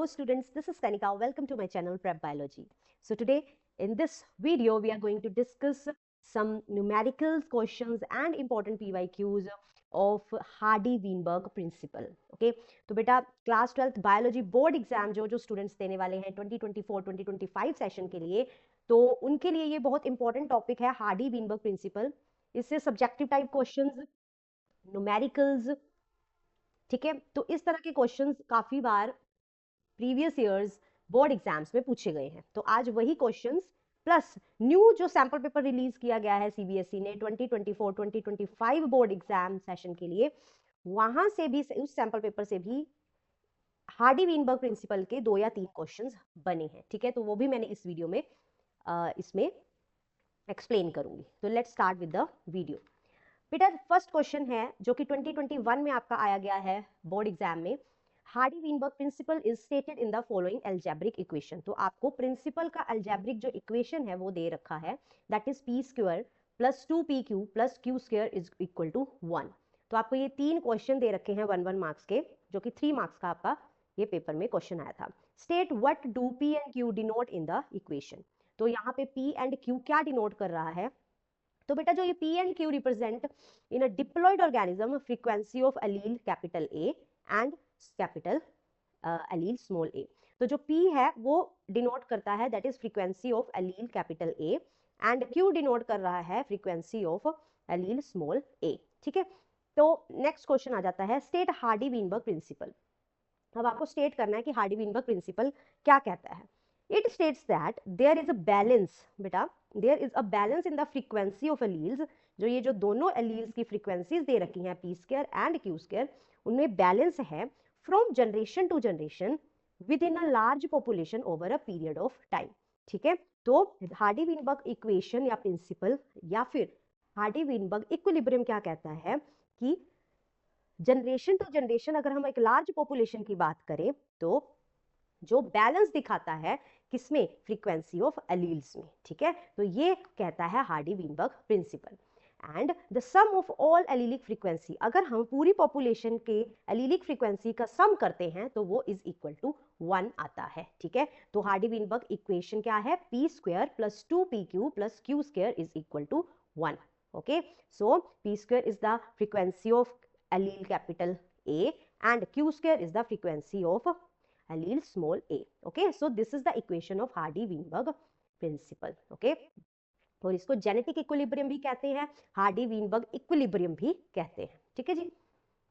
Hello students, this is Kanika. Welcome to my channel Prep Biology. So today in this video we are going to discuss some numerical questions and important PYQs of Hardy-Weinberg principle. Okay, तो बेटा class 12th biology board exam जो students देने वाले हैं 2024-2025 session के लिए, तो उनके लिए ये बहुत इंपॉर्टेंट टॉपिक है हार्डी-वीनबर्ग प्रिंसिपल। इससे सब्जेक्टिव टाइप क्वेश्चंस, न्यूमेरिकल्स, ठीक है, तो इस तरह के क्वेश्चंस काफी बार प्रीवियस इयर्स बोर्ड एग्जाम्स में पूछे गए हैं। तो आज वही क्वेश्चंस प्लस न्यू जो सैंपल पेपर रिलीज किया गया है सीबीएसई ने 2024-2025 बोर्ड एग्जाम सेशन के लिए, वहां से भी उस सैंपल पेपर से भी हार्डी-वीनबर्ग प्रिंसिपल के 2 या 3 क्वेश्चंस बने हैं। ठीक है, तो वो भी मैंने इस वीडियो में इसमें एक्सप्लेन करूंगी। तो let's start with the video. बेटा फर्स्ट क्वेश्चन है जो कि 2021 में आपका आया गया है बोर्ड एग्जाम में। Hardy Weinberg principle is stated in the following algebraic equation. तो आपको प्रिंसिपल का अलजेब्रिक जो इक्वेशन है वो दे रखा है, that is p square plus 2pq plus Q square is equal to 1। तो आपको ये 3 क्वेश्चन दे रखे हैं 1-1 मार्क्स के, जो कि 3 मार्क्स का आपका ये पेपर में क्वेश्चन आया था। State what do p and q denote in the equation. तो यहाँ पे p एंड q क्या डिनोट कर रहा है? तो बेटा जो ये P and Q represent in a diploid organism frequency of allele capital A and capital allele small a। तो जो P है वो डिनोट करता है that is frequency of allele capital A and Q denote कर रहा है frequency of allele small a। ठीक है, तो नेक्स्ट क्वेश्चन आ जाता है स्टेट हार्डी-वीनबर्ग प्रिंसिपल। अब आपको स्टेट करना है कि हार्डी-वीनबर्ग प्रिंसिपल क्या कहता है। It states that there is a balance, बेटा there is a balance in the frequency of alleles। जो ये जो दोनों alleles की frequencies दे रखी हैं p square and q square, उनमें balance है from generation to generation within a large population over a period of time। ठीक है, तो हार्डी-वीनबर्ग इक्वेशन या प्रिंसिपल या फिर हार्डी-वीनबर्ग इक्विलिब्रियम क्या कहता है कि जनरेशन टू जनरेशन अगर हम एक लार्ज पॉपुलेशन की बात करें तो जो बैलेंस दिखाता है किसमें? फ्रीक्वेंसी ऑफ एलील्स में। ठीक है, तो ये कहता है Hardy Weinberg principle. And the some of all allelic frequency, अगर हम पूरी पॉपुलेशन के एलीलिक फ्रीक्वेंसी का सम करते हैं तो वो इज इक्वल टू 1 आता है। ठीक है, तो हार्डी-वीनबर्ग इक्वेशन क्या है? p square plus 2pq plus q square is equal to 1। Okay, so p square is the frequency of allele capital A and q square is the frequency of allele small a। okay, so this is the equation of Hardy-Weinberg principle। okay, और इसको genetic equilibrium भी कहते हैं, Hardy-Weinberg equilibrium भी कहते हैं। ठीक है जी,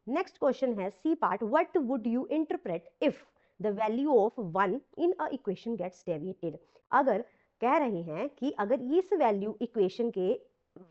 नेक्स्ट क्वेश्चन है C part, what would you interpret if the value of 1 in a equation gets deviated. अगर कह रहे हैं कि अगर इस वैल्यू इक्वेशन के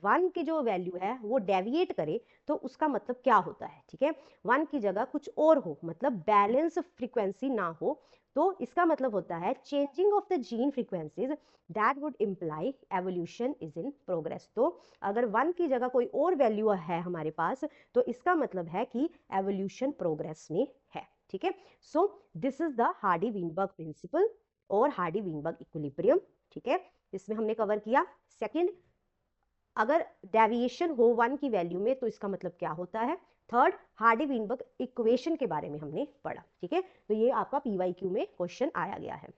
1 की जो वैल्यू है वो डेविएट करे तो उसका मतलब क्या होता है? ठीक है, 1 की जगह कुछ और हो, मतलब बैलेंस फ्रीक्वेंसी ना हो, तो इसका मतलब होता है changing of the gene frequencies that would imply evolution is in progress. तो अगर 1 की जगह कोई और वैल्यू है हमारे पास तो इसका मतलब है कि एवोल्यूशन प्रोग्रेस में है। ठीक है, so this is the Hardy Weinberg principle और हार्डी-वीनबर्ग इक्विलिब्रियम। ठीक है, इसमें हमने कवर किया। सेकंड, अगर डेविएशन हो 1 की वैल्यू में तो इसका मतलब क्या होता है। थर्ड, हार्डी-वीनबर्ग इक्वेशन के बारे में हमने पढ़ा। ठीक है, तो ये आपका पीवाईक्यू में क्वेश्चन आया गया है।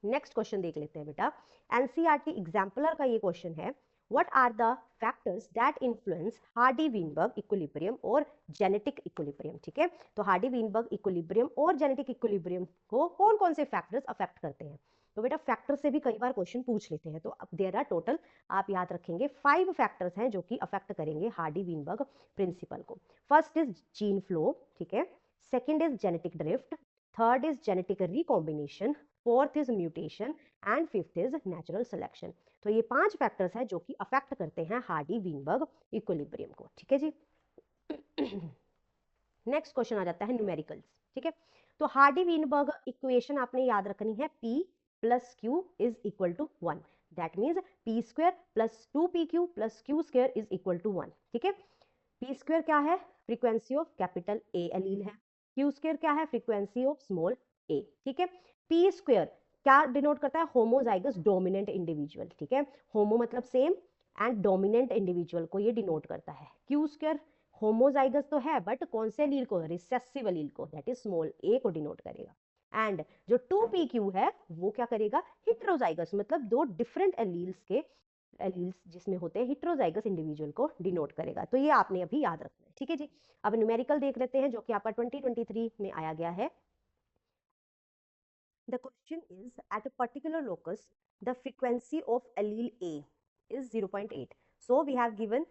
नेक्स्ट क्वेश्चन देख लेते हैं बेटा, एनसीईआरटी एग्जाम्पलर का ये क्वेश्चन है, what are the factors that influence Hardy Weinberg equilibrium और जेनेटिक इक्विलिब्रियम। ठीक है, तो हार्डी-वीनबर्ग इक्विलिब्रियम और जेनेटिक इक्विलिब्रियम को कौन कौन से फैक्टर्स अफेक्ट करते हैं। तो बेटा फैक्टर से भी कई बार क्वेश्चन पूछ लेते हैं, तो अब देयर आर टोटल, आप याद रखेंगे 5 फैक्टर्स हैं जो कि अफेक्ट करेंगे हार्डी-वीनबर्ग प्रिंसिपल को। फर्स्ट इज जीन फ्लो, ठीक है, second is genetic drift, third is genetic recombination, fourth is mutation and fifth is natural selection. तो ये 5 फैक्टर्स हैं जो कि अफेक्ट करते हैं हार्डी-वीनबर्ग इक्विलिब्रियम को। ठीक है जी, नेक्स्ट क्वेश्चन आ जाता है न्यूमेरिकल्स। ठीक है, तो हार्डी-वीनबर्ग इक्वेशन आपने याद रखनी है, p plus q is equal to 1। That means p square plus 2pq plus q square is equal to 1। ठीक है, p स्क्वायर क्या है? Frequency of capital A allele है। q स्क्वायर क्या है? Frequency of small a। ठीक है, p square क्या डिनोट करता है? Homozygous dominant individual. ठीक है, होमो मतलब सेम एंड डोमिनेंट इंडिविजुअल को ये डिनोट करता है। q स्क्वायर होमोजाइगस तो है बट कौन से एलील को? रिसेसिव एलील को, दैट इज स्मॉल a को डिनोट करेगा। एंड जो 2pq है वो क्या करेगा, हिट्रोजाइगस, मतलब दो डिफरेंट एलील्स जिसमें होते हैं हिट्रोजाइगस इंडिविजुअल को डिनोट करेगा। तो ये आपने अभी याद रखना है, ठीक है जी। अब न्यूमेरिकल देख लेते हैं जो कि आपका 2023 में आया गया है। The question is, at a particular locus, the frequency of allele A is 0.8. So we have given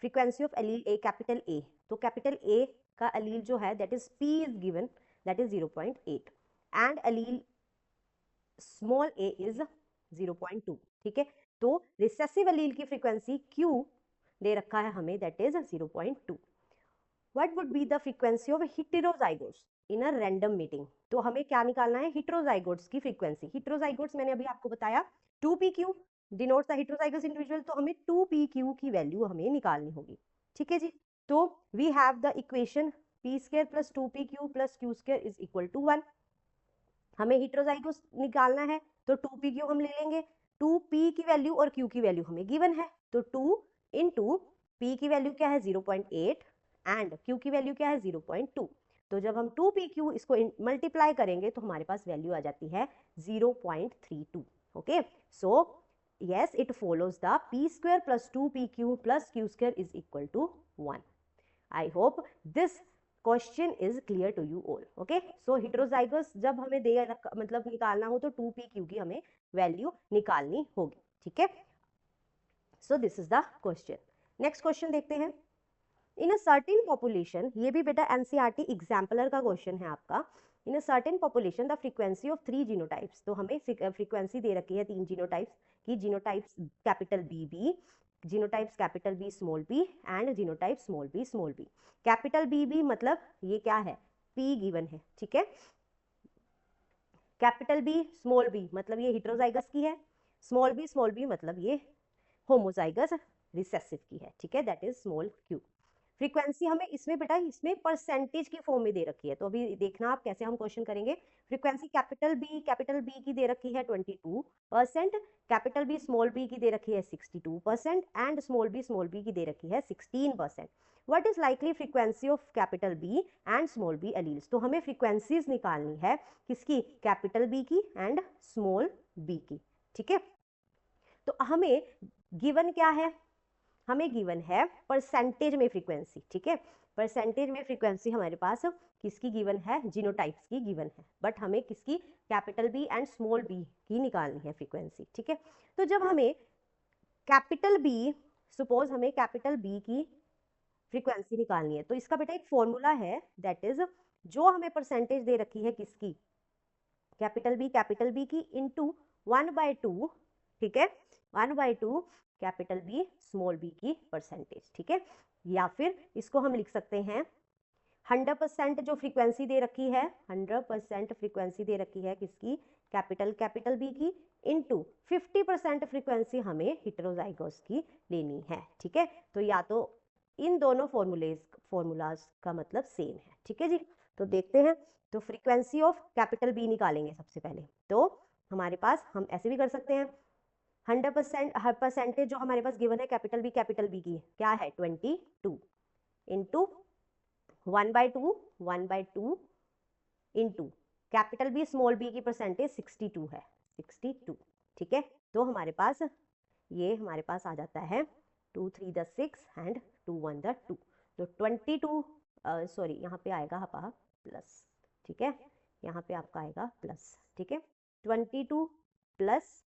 frequency of allele A, capital A. तो capital A का allele जो है that is P is given, that is 0.8, and allele small a is 0.2, ठीक है। तो recessive allele की frequency Q दे रखा है हमें, that is 0.2. What would be the frequency of heterozygotes in a random meeting? तो हमें क्या निकालना है, heterozygotes की फ्रीक्वेंसी। heterozygotes मैंने अभी आपको बताया 2pq denotes the heterozygous individual, तो हमें 2pq की वैल्यू हमें निकालनी होगी, ठीक है जी। तो we have the equation p square plus 2pq plus q square is equal to 1। हमें heterozygous निकालना है तो 2pq हम ले लेंगे, 2p की वैल्यू और q की वैल्यू हमें गिवन है, तो 2 इंटू p की वैल्यू क्या है 0.8 एंड q की वैल्यू क्या है 0.2। तो जब हम 2pq इसको मल्टीप्लाई करेंगे तो हमारे पास वैल्यू आ जाती है 0.32। Okay, so yes, it follows the p square plus 2pq plus q square is equal to 1. I hope this question is clear to you all. Okay, so heterozygous जब हमें दे मतलब निकालना हो तो 2pq की हमें वैल्यू निकालनी होगी, ठीक है। So this is the question. Next question देखते हैं। In a certain population, ये भी बेटा NCERT एग्जाम्पलर का क्वेश्चन है आपका। In a certain population, the frequency of 3 genotypes, तो हमें फ्रीक्वेंसी दे रखी है 3 जीनोटाइप्स की, genotypes capital BB, genotypes capital B small b and genotype small b। Capital BB मतलब ये क्या है, P गिवन है, ठीक है। कैपिटल B स्मॉल b मतलब ये हिट्रोजाइगस की है, स्मॉल b मतलब ये होमोजाइगस रिसेसिव की है, ठीक है, that is small q। Frequency हमें इसमें बेटा इसमें परसेंटेज की फॉर्म में दे रखी है, तो अभी देखना आप कैसे हम क्वेश्चन करेंगे। फ्रीक्वेंसी कैपिटल B की दे रखी है 22%, कैपिटल B स्मॉल b की दे रखी है 62% एंड स्मॉल b की दे रखी है 16%। What is likely frequency of capital B and small b alleles, तो हमें फ्रीक्वेंसीज निकालनी है किसकी, कैपिटल B की एंड स्मॉल b की, ठीक है। तो हमें गिवन क्या है, हमें गिवन है परसेंटेज में फ्रीक्वेंसी, ठीक है। परसेंटेज में फ्रीक्वेंसी हमारे पास किसकी गिवन है, जीनोटाइप्स की गिवन है, बट हमें किसकी, capital B and small b की निकालनी है फ्रीक्वेंसी, ठीक है। तो जब हमें कैपिटल B, सपोज हमें कैपिटल B की फ्रीक्वेंसी निकालनी है, तो इसका बेटा एक फॉर्मूला है, दैट इज जो हमें परसेंटेज दे रखी है किसकी, कैपिटल B की इंटू 1/2, ठीक है, 1/2 कैपिटल B स्मॉल b की परसेंटेज, ठीक है। या फिर इसको हम लिख सकते हैं 100% जो फ्रीक्वेंसी दे रखी है, 100% फ्रीक्वेंसी दे रखी है किसकी, कैपिटल B की इंटू 50% फ्रीक्वेंसी हमें हिट्रोजाइगोस की लेनी है, ठीक है। तो या तो इन दोनों फॉर्मूलाज का मतलब सेम है, ठीक है जी। तो देखते हैं, तो फ्रीक्वेंसी ऑफ कैपिटल B निकालेंगे सबसे पहले, तो हमारे पास हम ऐसे भी कर सकते हैं 100% हर परसेंटेज जो हमारे पास गिवन है कैपिटल B की क्या है 22 into 1/2 into capital B small b की परसेंटेज 62 है, 62, ठीक है। तो हमारे पास ये हमारे पास आ जाता है 2 3 द 6 एंड 2 1 द 2, तो 22 सॉरी यहाँ पे आएगा आपका प्लस, ठीक है, यहाँ पे आपका आएगा प्लस, ठीक है, 22 प्लस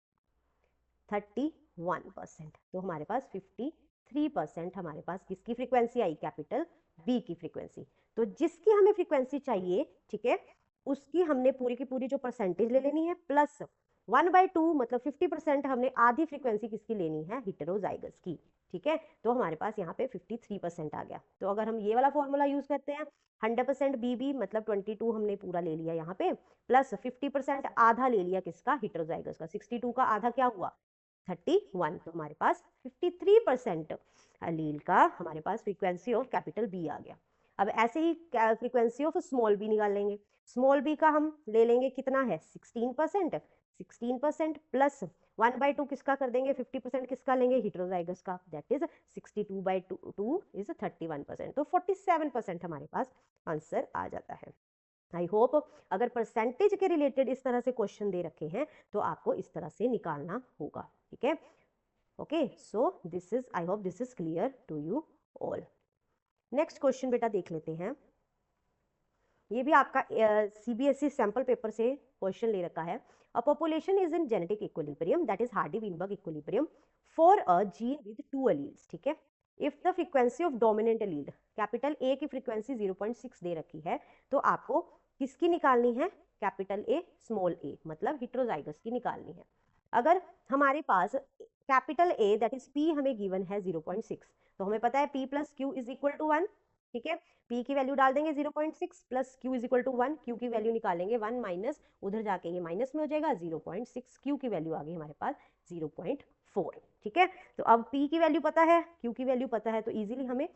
31%, तो हमारे पास 53% हमारे पास किसकी फ्रीक्वेंसी आई, कैपिटल B की फ्रीक्वेंसी। तो जिसकी हमें फ्रीक्वेंसी चाहिए, ठीक है, उसकी हमने पूरी की पूरी जो परसेंटेज ले लेनी है, प्लस 1/2 मतलब 50% हमने आधी फ्रीक्वेंसी किसकी लेनी है, हिटेरोजाइगस की, ठीक है। तो हमारे पास यहाँ पे 53% आ गया। तो अगर हम ये वाला फॉर्मूला यूज करते हैं 100% BB मतलब 22 हमने पूरा ले लिया यहाँ पे, प्लस 50% आधा ले लिया किसका, हिटेरोजाइगस का, 62 का आधा क्या हुआ 31, तो हमारे पास 53% अलील का हमारे पास फ्रीक्वेंसी ऑफ कैपिटल B आ गया। अब ऐसे ही फ्रीक्वेंसी ऑफ स्मॉल b निकाल लेंगे, स्मॉल b का हम ले लेंगे कितना है 16% प्लस 1/2 किसका कर देंगे, 50% किसका लेंगे, हिट्रोजाइगस का, दैट इज 62/2 इज 31%, तो 47% हमारे पास आंसर आ जाता है। आई होप अगर परसेंटेज के रिलेटेड इस तरह से क्वेश्चन दे रखे हैं तो आपको इस तरह से निकालना होगा, ठीक है। Okay, so this is, I hope this is clear to you all. Next question बेटा देख लेते हैं। ये भी आपका सीबीएसई सैंपल पेपर से क्वेश्चन ले रखा है। A population is in genetic equilibrium, that is Hardy Weinberg equilibrium for a gene with 2 alleles, ठीक है। If the frequency of dominant allele, capital A की फ्रीक्वेंसी 0.6 दे रखी है, तो आपको किसकी निकालनी है? कैपिटल ए स्मॉल ए, मतलब हिट्रोजाइगस की निकालनी है। अगर हमारे पास capital A that is P हमें गिवन है 0.6, तो हमें पता है P plus Q is equal to 1, ठीक है। P की वैल्यू डाल देंगे 0.6 plus Q is equal to 1, Q की वैल्यू निकालेंगे 1 माइनस, उधर जाके ये माइनस में हो जाएगा 0.6, Q की वैल्यू आ गई हमारे पास 0.4, ठीक है। तो अब P की वैल्यू पता है, Q की वैल्यू पता है, तो इजीली हमें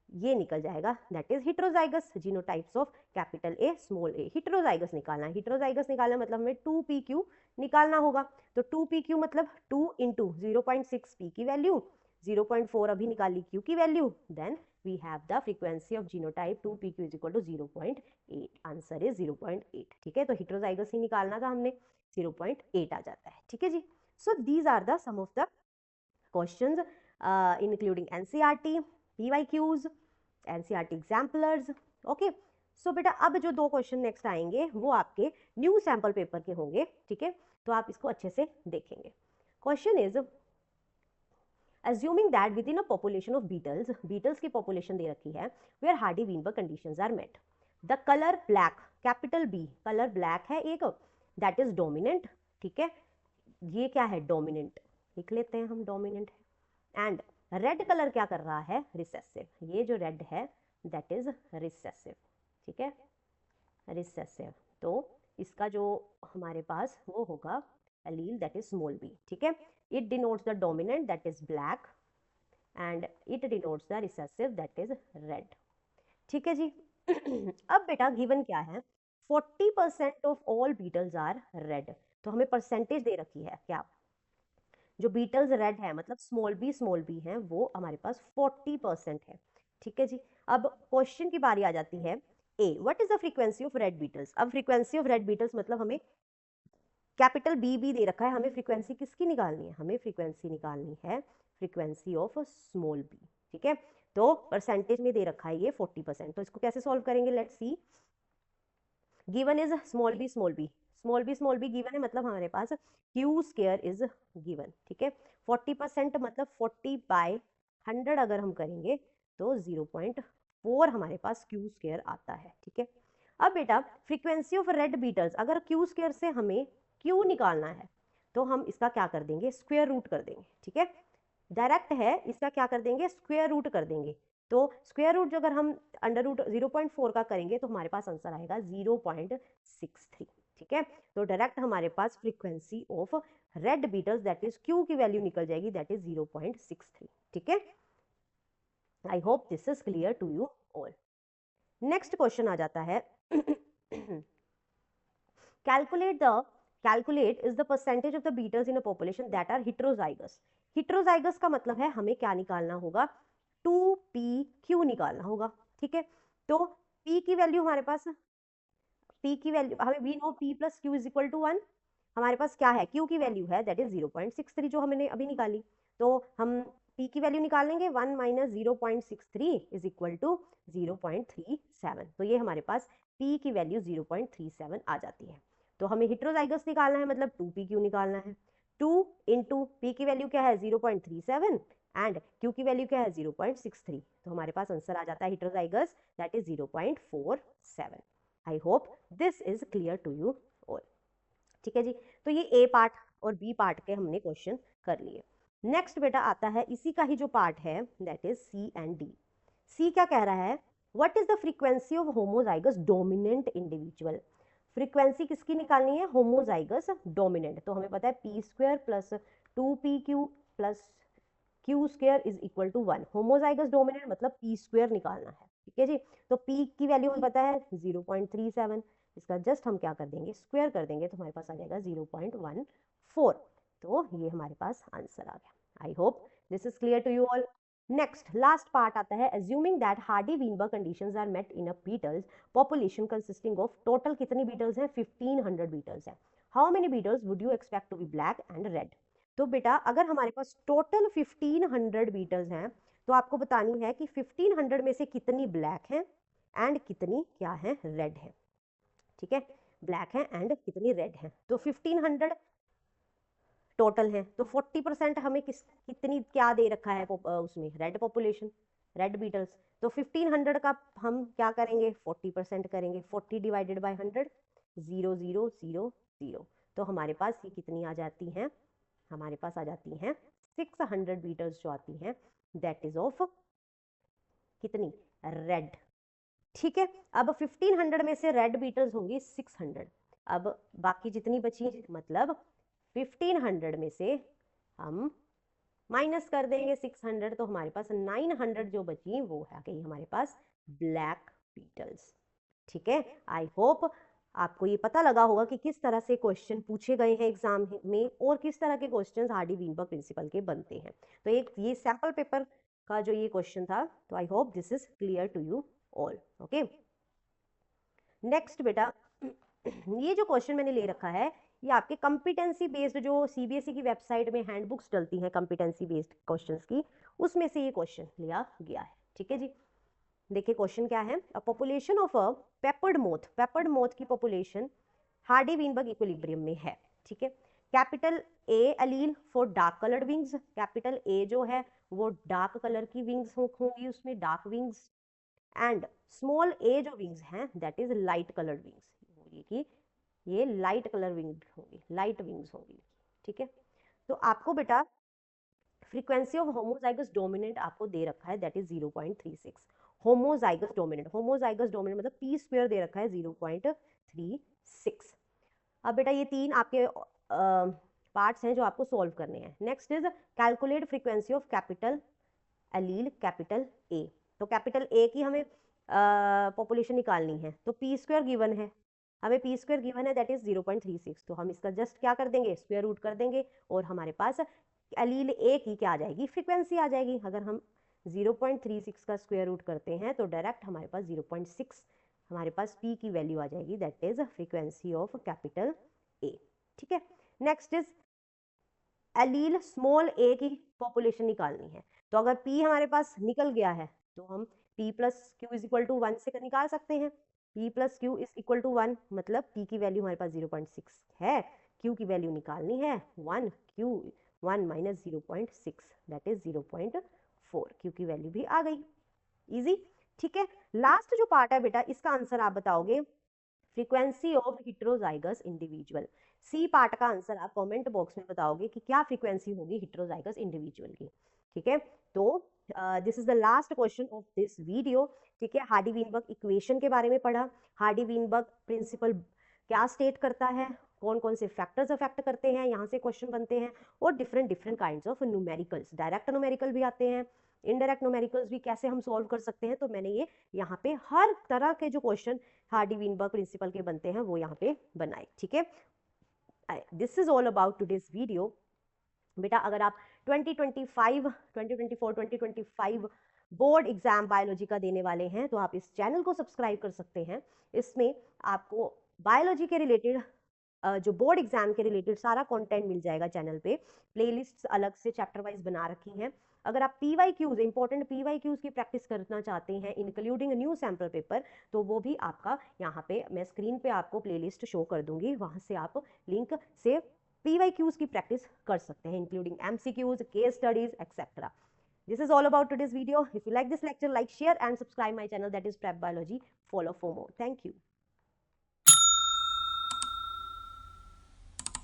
ये निकल जाएगा, that is heterozygous genotypes of capital A small A. Heterozygous निकालना है, हिट्रोजाइगस निकालना मतलब हमें 2PQ निकालना होगा। तो 2PQ मतलब 2 इंटू 0.6 P की वैल्यू, 0.4 अभी निकाली Q की value, then we have the frequency of genotype 2PQ is equal to 0.8, answer is 0.8, ठीक है। तो हिट्रोजाइगस ही निकालना था हमने, 0.8 आ जाता है, ठीक है जी। So these are the some of the questions including NCERT, PYQs, NCERT exemplars. Okay, so बेटा अब जो 2 क्वेश्चन नेक्स्ट आएंगे वो आपके न्यू सैंपल पेपर के होंगे, ठीक है। तो आप इसको अच्छे से देखेंगे। Question is assuming that within a population of beetles की population दे रखी है where Hardy-Weinberg conditions are met, the color black, capital B, color black है एक, that is dominant, ठीक है। ये क्या है? dominant, लिख लेते हैं हम dominant है। and red color क्या कर रहा है? recessive, ये जो red है that is recessive, ठीक है, recessive। तो इसका जो हमारे पास वो होगा allele that is small b, ठीक है। it denotes the dominant that is black and it denotes the recessive that is red, ठीक है जी। अब बेटा गिवन क्या है? 40% of all beetles are red, तो हमें परसेंटेज दे रखी है क्या? जो बीटल्स रेड है मतलब स्मॉल बी है वो हमारे पास 40% है, ठीक है जी। अब क्वेश्चन की बारी आ जाती है, A what is the frequency of red beetles. अब फ्रीक्वेंसी ऑफ रेड बीटल्स मतलब हमें कैपिटल बी दे रखा है, हमें फ्रीक्वेंसी किसकी निकालनी है? हमें फ्रीक्वेंसी निकालनी है फ्रीक्वेंसी ऑफ स्मॉल बी, ठीक है। तो परसेंटेज में दे रखा है ये 40%, तो इसको कैसे सॉल्व करेंगे? Let's see. Given is small be given है, मतलब हमारे पास क्यू स्क्वायर इज गिवन, ठीक है। 40% मतलब 40/100 अगर हम करेंगे तो 0.4 हमारे पास क्यू स्क्वायर आता है, ठीक है। अब बेटा फ्रीक्वेंसी ऑफ रेड बीटल्स, अगर क्यू स्क्वायर से हमें क्यू निकालना है तो हम इसका क्या कर देंगे? स्क्वायर रूट कर देंगे, ठीक है। डायरेक्ट है, इसका क्या कर देंगे? स्क्वायर रूट कर देंगे। तो स्क्वायर रूट जो अगर हम अंडर रूट 0.4 का करेंगे तो हमारे पास आंसर आएगा 0.63, ठीक है। तो डायरेक्ट हमारे पास frequency of red beetles that is Q की वैल्यू निकल जाएगी, दैट इज 0.63, ठीक है। I hope this is clear to you all. Next question आ जाता है, calculate is the percentage of the beetles in a population that are heterozygous. Heterozygous का मतलब है हमें क्या निकालना होगा? 2PQ निकालना होगा, ठीक है। तो P की वैल्यू हमारे पास, P की वैल्यू हमें we know P plus Q is equal to 1, हमारे पास क्या है? Q की वैल्यू है दैट इज 0.63 जो हमने अभी निकाली। तो हम P की वैल्यू निकालेंगे, 1 माइनस 0.63 इज इक्वल टू 0.37, तो ये हमारे पास P की वैल्यू 0.37 आ जाती है। तो हमें हिट्रोजाइगस निकालना है मतलब 2PQ निकालना है। 2 इंटू P की वैल्यू क्या है? 0.37 एंड Q की वैल्यू क्या है? 0.63, तो हमारे पास आंसर आ जाता है heterozygous that is 0.47। I hope this is clear to you all, ठीक है जी। तो ये ए पार्ट और बी पार्ट के हमने क्वेश्चन कर लिए। नेक्स्ट बेटा आता है इसी का ही जो पार्ट है that is C and D. C क्या कह रहा है? What is the frequency of homozygous dominant individual. Frequency किसकी निकालनी है? Homozygous dominant. तो हमें पता है P square plus 2PQ plus Q square is equal to 1। Homozygous dominant मतलब पी स्क्वायर निकालना है, ठीक है जी। तो पी की वैल्यू हमें पता है 0.37, इसका जस्ट हम क्या कर देंगे? स्क्वायर कर देंगे, तो हमारे पास आ जाएगा 0.14। तो ये हमारे पास आंसर आ गया। I hope this is clear to you all. Next last part आता है, assuming that Hardy-Weinberg conditions are met in a beetles population consisting of total कितनी beetles हैं, 1500 beetles हैं. How many beetles would you expect to be black and red? तो बेटा अगर हमारे पास total 1500 beetles हैं तो आपको बतानी है कि 1500 में से कितनी ब्लैक हैं एंड कितनी क्या है, रेड है. ठीक है, ब्लैक है एंड कितनी रेड है. तो 1500 टोटल है तो 40% हमें कितनी क्या दे रखा है उसमें, रेड पॉपुलेशन, रेड बीटल्स. तो 1500 का हम क्या करेंगे, 40% करेंगे. 40 डिवाइडेड बाय 100, 0 0 0 0. तो हमारे पास ये कितनी आ जाती हैं, हमारे पास आ जाती हैं 600 बीटल्स जो आती हैं, दैट इज ऑफ कितनी, रेड. ठीक है, अब 1500 में से रेड बीटल्स होंगी 600. अब बाकी जितनी बची, मतलब 1500 में से हम माइनस कर देंगे 600, तो हमारे पास 900 जो बची वो है गई हमारे पास ब्लैक बीटल्स. ठीक है, आई होप आपको ये पता लगा होगा कि किस तरह से क्वेश्चन पूछे गए हैं एग्जाम में और किस तरह के क्वेश्चंस हार्डी-वीनबर्ग प्रिंसिपल के बनते हैं. तो एक ये सैंपल पेपर का जो ये क्वेश्चन था, तो I hope this is clear to you all. Okay, next बेटा ये जो क्वेश्चन मैंने ले रखा है ये आपके कंपिटेंसी बेस्ड जो सीबीएसई की वेबसाइट में हैंडबुक्स डलती हैं कंपिटेंसी बेस्ड क्वेश्चंस की, उसमें से ये क्वेश्चन लिया गया है. ठीक है जी, देखिए क्वेश्चन क्या है. A population of a peppered moth की पॉपुलेशन हार्डी-वीनबर्ग इक्विलिब्रियम में है. ठीक है, capital A allele for dark coloured wings, capital A जो है वो डार्क कलर की विंग्स होंगी, उसमें dark wings. And small a जो विंग्स हैं that is light coloured wings, कि ये लाइट कलर विंग होगी, लाइट विंग्स होगी. ठीक है, तो आपको बेटा फ्रीक्वेंसी ऑफ होमोजाइगस डोमिनेंट आपको दे रखा है दैट इज 0.36. होमोजाइगस डोमिनेंट मतलब पी स्क्वायर दे रखा है 0.36. अब बेटा ये तीन आपके पार्ट्स हैं जो आपको सॉल्व करने हैं. Next is calculate frequency of capital allele capital ए. तो कैपिटल ए की हमें पॉपुलेशन निकालनी है, तो पी स्क्वायर गिवन है, हमें पी स्क्वायर गिवन है दैट इज 0.36. तो हम इसका जस्ट क्या कर देंगे, स्क्वायर रूट कर देंगे और हमारे पास एलील ए की क्या आ जाएगी, फ्रीक्वेंसी आ जाएगी. अगर हम 0.36 का स्क्वायर रूट करते हैं तो डायरेक्ट हमारे पास 0.6 हमारे पास पी की वैल्यू आ जाएगी, that is frequency of capital A. ठीक है, नेक्स्ट इज एलील स्मॉल ए की पॉपुलेशन निकालनी है. तो अगर पी हमारे पास निकल गया है तो हम p plus Q is equal to 1 से निकाल सकते हैं. p plus Q is equal to 1 मतलब p की वैल्यू हमारे पास 0.6 है, q की वैल्यू निकालनी है 1, q 1 minus 0.6 that is 0.4. q की वैल्यू भी आ गई, इजी. ठीक है, लास्ट जो पार्ट है बेटा इसका आंसर आप बताओगे frequency of heterozygous individual. C part का आंसर आप कमेंट बॉक्स में बताओगे कि क्या फ्रीक्वेंसी होगी हेटेरोजाइगस इंडिविजुअल की. ठीक है, तो this is the last question of this video. ठीक है, हार्डी-वीनबर्ग इक्वेशन के बारे में पढ़ा, हार्डी-वीनबर्ग प्रिंसिपल क्या स्टेट करता है, कौन कौन से फैक्टर्स अफेक्ट करते हैं, यहाँ से क्वेश्चन बनते हैं, और different kinds of numericals, direct numerical भी आते हैं, इनडायरेक्ट न्यूमेरिकल्स भी कैसे हम सॉल्व कर सकते हैं. तो मैंने ये यहाँ पे हर तरह के जो क्वेश्चन हार्डी-वीनबर्ग प्रिंसिपल के बनते हैं वो यहाँ पे बनाए. ठीक है, this is all about today's video. बेटा अगर आप 2024 बोर्ड एग्जाम बायोलॉजी का देने वाले हैं तो आप इस चैनल को सब्सक्राइब कर सकते हैं. इसमें आपको बायोलॉजी के रिलेटेड जो बोर्ड एग्जाम के रिलेटेड सारा कंटेंट मिल जाएगा चैनल पे. प्लेलिस्ट अलग से चैप्टर वाइज बना रखी हैं. अगर आप PYQs इंपॉर्टेंट PYQs की प्रैक्टिस करना चाहते हैं इंक्लूडिंग न्यू सैम्पल पेपर, तो वो भी आपका यहाँ पे मैं स्क्रीन पे आपको प्लेलिस्ट शो कर दूंगी, वहां से आप लिंक से PYQs की प्रैक्टिस कर सकते हैं including MCQs, case studies etcetera. This is all about today's video. If you like this lecture, like, share and subscribe my channel that is Prep Biology. Follow for more. Thank you.